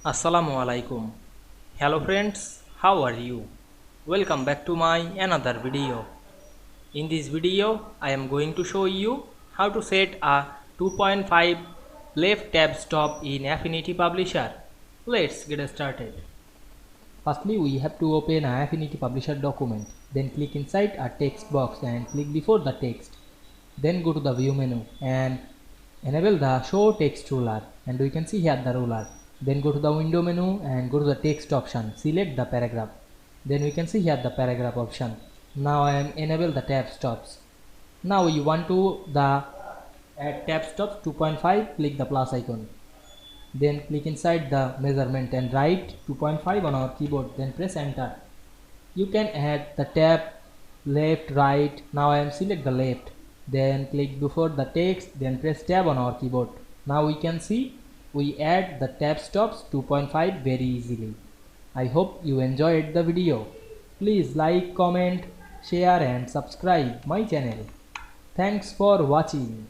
Assalamu Walaikum. Hello friends, how are you? Welcome back to my another video. In this video, I am going to show you how to set a 2.5 left tab stop in Affinity Publisher. Let's get started. Firstly, we have to open a Affinity Publisher document. Then click inside a text box and click before the text. Then go to the view menu and enable the show text ruler, and we can see here the ruler. Then go to the window menu and go to the text option, select the paragraph. Then we can see here the paragraph option. Now I am enable the tab stops. Now you want to the add tab stops 2.5, click the plus icon. Then click inside the measurement and write 2.5 on our keyboard, then press enter. You can add the tab left, right. Now I am select the left, then click before the text, then press tab on our keyboard. Now we can see we add the tab stops 2.5 very easily. I hope you enjoyed the video. Please like, comment, share and subscribe my channel. Thanks for watching.